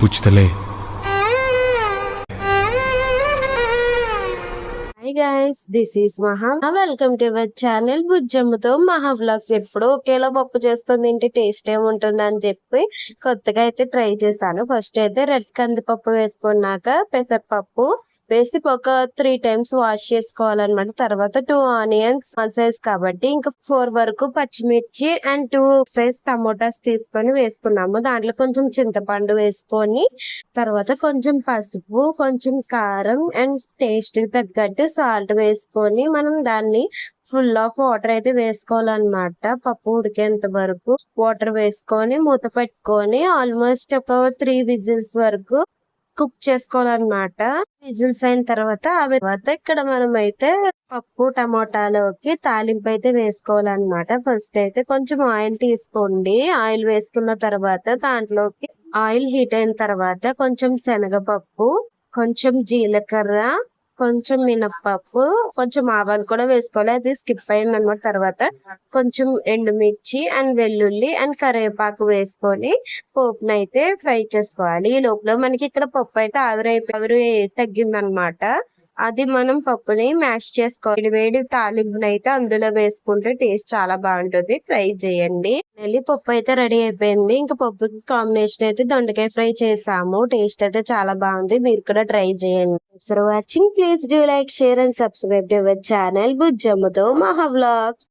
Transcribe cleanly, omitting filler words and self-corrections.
పుచ్చుతలే. Hi guys, this is మహా. Welcome to our channel బుజ్జమ్మతో మహా వ్లాగ్స్. ఎప్పుడు ఒకేలా పప్పు చేసుకొని తింటే టేస్ట్ ఏముంటుంది అని చెప్పి కొత్తగా అయితే ట్రై చేశాను. ఫస్ట్ అయితే రెడ్ కందిపప్పు వేసుకున్నాక పెసరపప్పు వేసి ఒక 3 times వాష్ చేసుకోవాలన్నమాట. తర్వాత 2 ఆనియన్స్ స్మాల్ సైజ్ కాబట్టి ఇంకా 4 వరకు పచ్చిమిర్చి అండ్ 2 సైజ్ టమోటాస్ తీసుకొని వేసుకున్నాము. దాంట్లో కొంచెం చింతపండు వేసుకొని తర్వాత కొంచెం పసుపు, కొంచెం కారం అండ్ టేస్ట్ తగ్గట్టు సాల్ట్ వేసుకొని మనం దాన్ని ఫుల్ ఆఫ్ వాటర్ అయితే వేసుకోవాలన్నమాట. పప్పు ఉడికేంత వరకు వాటర్ వేసుకొని మూత పెట్టుకొని ఆల్మోస్ట్ ఒక 3 విజిల్స్ వరకు కుక్ చేసుకోవాలన్నమాట. విజిల్స్ అయిన తర్వాత ఇక్కడ మనం అయితే పప్పు టమోటాలోకి తాలింపు అయితే వేసుకోవాలన్నమాట. ఫస్ట్ అయితే కొంచెం ఆయిల్ తీసుకోండి. ఆయిల్ వేసుకున్న తర్వాత దాంట్లోకి ఆయిల్ హీట్ అయిన తర్వాత కొంచెం శనగపప్పు, కొంచెం జీలకర్ర, కొంచెం మినప్పప్పు, కొంచెం ఆవాలు కూడా వేసుకోవాలి. అది స్కిప్ అయింది అనమాట. తర్వాత కొంచెం ఎండుమిర్చి అండ్ వెల్లుల్లి అండ్ కరివేపాకు వేసుకొని పోపునైతే ఫ్రై చేసుకోవాలి. ఈ లోపల మనకి ఇక్కడ పప్పు అయితే ఆవిరి తగ్గిందనమాట. అది మనం పప్పుని మ్యాష్ చేసుకోవాలి. వేడి తాలింపుని అయితే అందులో వేసుకుంటే టేస్ట్ చాలా బాగుంటుంది. ట్రై చేయండి. పప్పు అయితే రెడీ అయిపోయింది. ఇంకా పప్పుకి కాంబినేషన్ అయితే దొండకాయ ఫ్రై చేసాము. టేస్ట్ అయితే చాలా బాగుంది. మీరు కూడా ట్రై చేయండి. For watching, please do like, share and subscribe to our channel బుజ్జమ్మతో మహా వ్లాగ్స్.